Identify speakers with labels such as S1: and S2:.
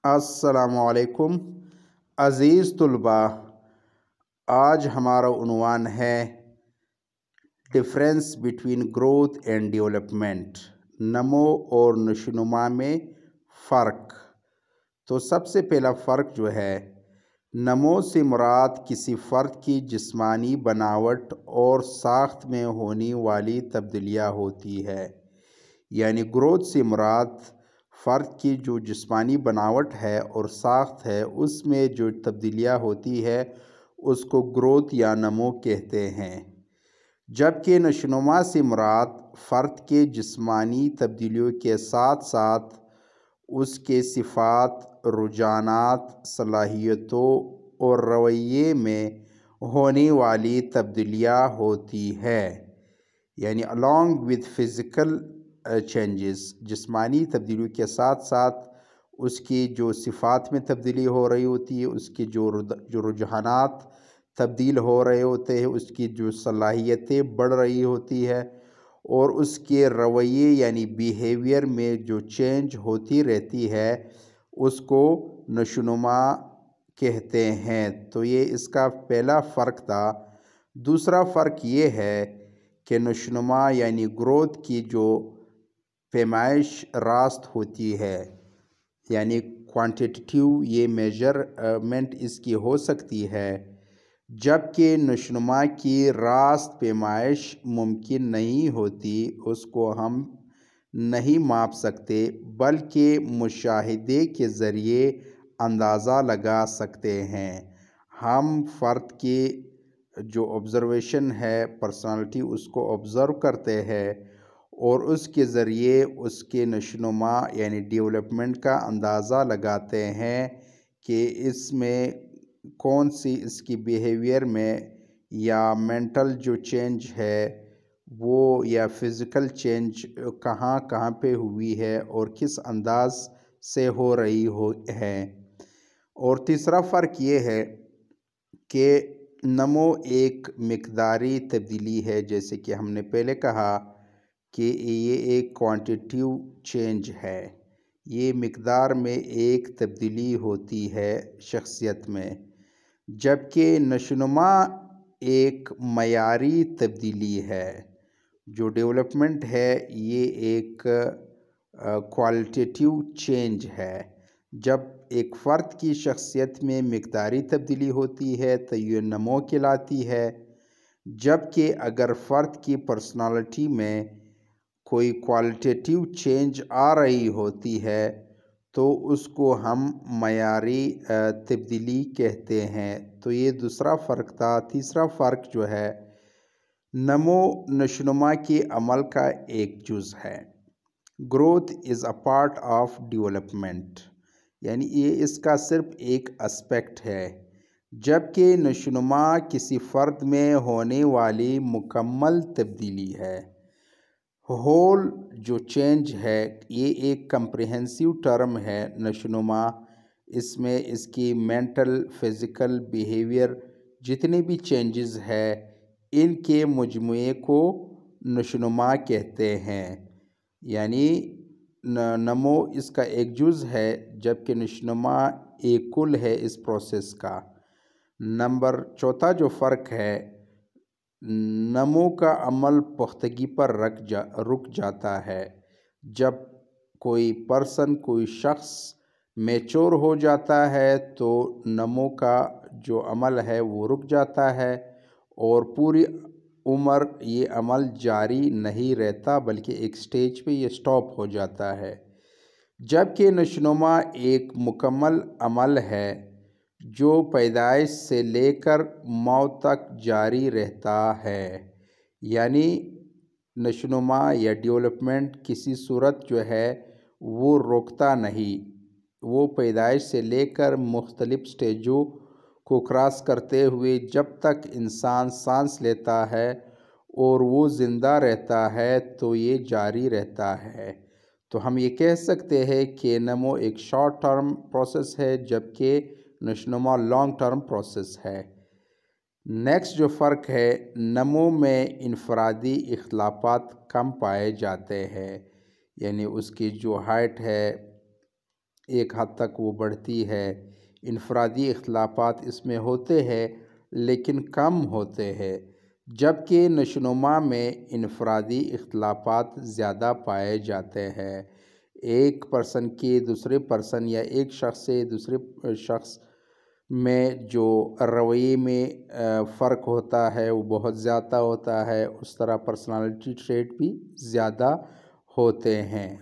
S1: السلام علیکم عزیز طلباء، آج ہمارا عنوان ہے difference between growth and development, نمو اور نشوونما میں فرق۔ تو سب سے پہلا فرق جو ہے، نمو سے مراد کسی فرد کی جسمانی بناوٹ اور ساخت میں ہونے والی تبدیلیاں ہوتی ہے، یعنی گروتھ سے مراد فرد کی جو جسمانی بناوٹ ہے اور ساخت ہے اس میں جو تبدیلیاں ہوتی ہے اس کو گروتھ یا نمو کہتے ہیں، جبکہ نشوونما سے مراد فرد کے جسمانی تبدیلیوں کے ساتھ ساتھ اس کے صفات، رجحانات، صلاحیتوں اور رویے میں ہونے والی تبدیلیاں ہوتی ہے، یعنی along with physical changes، جسمانی تبدیلیوں کے ساتھ ساتھ اس کی جو صفات میں تبدیلی ہو رہی ہوتی ہے، اس کی جو رجحانات تبدیل ہو رہے ہوتے ہیں، اس کی جو صلاحیتیں بڑھ رہی ہوتی ہے اور اس کے رویے یعنی بیہیویئر میں جو چینج ہوتی رہتی ہے اس کو نشوونما کہتے ہیں۔ تو یہ اس کا پہلا فرق تھا۔ دوسرا فرق یہ ہے کہ نشوونما یعنی گروتھ کی جو پیمائش راست ہوتی ہے، یعنی کوانٹیٹیو یہ میجرمنٹ اس کی ہو سکتی ہے، جبکہ نشوونما کی راست پیمائش ممکن نہیں ہوتی، اس کو ہم نہیں ماپ سکتے بلکہ مشاہدے کے ذریعے اندازہ لگا سکتے ہیں۔ ہم فرد کی جو آبزرویشن ہے، پرسنالٹی، اس کو آبزرو کرتے ہیں اور اس کے ذریعے اس کے نشوونما یعنی ڈیولپمنٹ کا اندازہ لگاتے ہیں کہ اس میں کون سی اس کی بیہیویئر میں یا مینٹل جو چینج ہے وہ یا فزیکل چینج کہاں کہاں پہ ہوئی ہے اور کس انداز سے ہو رہی ہے۔ اور تیسرا فرق یہ ہے کہ نمو ایک مقداری تبدیلی ہے، جیسے کہ ہم نے پہلے کہا کہ یہ ایک کوانٹیٹیو چینج ہے، یہ مقدار میں ایک تبدیلی ہوتی ہے شخصیت میں، جبکہ نشوونما ایک معیاری تبدیلی ہے۔ جو ڈیولپمنٹ ہے یہ ایک کوالٹیٹیو چینج ہے۔ جب ایک فرد کی شخصیت میں مقداری تبدیلی ہوتی ہے تو یہ نمو کہلاتی ہے، جبکہ اگر فرد کی پرسنالٹی میں کوئی کوالٹیٹیو چینج آ رہی ہوتی ہے تو اس کو ہم معیاری تبدیلی کہتے ہیں۔ تو یہ دوسرا فرق تھا۔ تیسرا فرق جو ہے، نمو نشوونما کے عمل کا ایک جز ہے۔ Growth is a part of development, یعنی یہ اس کا صرف ایک اسپیکٹ ہے، جبکہ نشوونما کسی فرد میں ہونے والی مکمل تبدیلی ہے۔ ہول جو چینج ہے یہ ایک کمپریہنسیو ٹرم ہے۔ نشوونما اس میں اس کی مینٹل، فزیکل، بیہیویئر جتنے بھی چینجز ہے ان کے مجموعے کو نشوونما کہتے ہیں، یعنی نمو اس کا ایک جز ہے جبکہ نشوونما ایک کل ہے اس پروسیس کا۔ چوتھا جو فرق ہے، نمو کا عمل پختگی پر رک جاتا ہے۔ جب کوئی کوئی شخص میچور ہو جاتا ہے تو نمو کا جو عمل ہے وہ رک جاتا ہے اور پوری عمر یہ عمل جاری نہیں رہتا بلکہ ایک سٹیج پہ یہ سٹاپ ہو جاتا ہے، جبکہ نشوونما ایک مکمل عمل ہے جو پیدائش سے لے کر موت تک جاری رہتا ہے، یعنی نشوونما یا ڈیولپمنٹ کسی صورت جو ہے وہ رکتا نہیں، وہ پیدائش سے لے کر مختلف سٹیجوں کو کراس کرتے ہوئے جب تک انسان سانس لیتا ہے اور وہ زندہ رہتا ہے تو یہ جاری رہتا ہے۔ تو ہم یہ کہہ سکتے ہیں کہ نمو ایک شارٹ ٹرم پروسیس ہے جبکہ نشوونما لانگ ٹرم پروسیس ہے۔ نیکسٹ جو فرق ہے، نمو میں انفرادی اختلافات کم پائے جاتے ہیں، یعنی اس کی جو ہائٹ ہے، ایک حد تک وہ بڑھتی ہے۔ انفرادی اختلافات اس میں ہوتے ہیں لیکن کم ہوتے ہیں، جبکہ نشوونما میں انفرادی اختلافات زیادہ پائے جاتے ہیں۔ ایک پرسن کے دوسرے پرسن یا ایک شخص سے دوسرے شخص میں جو رویے میں فرق ہوتا ہے وہ بہت زیادہ ہوتا ہے، اس طرح پرسنالٹی ٹریٹ بھی زیادہ ہوتے ہیں۔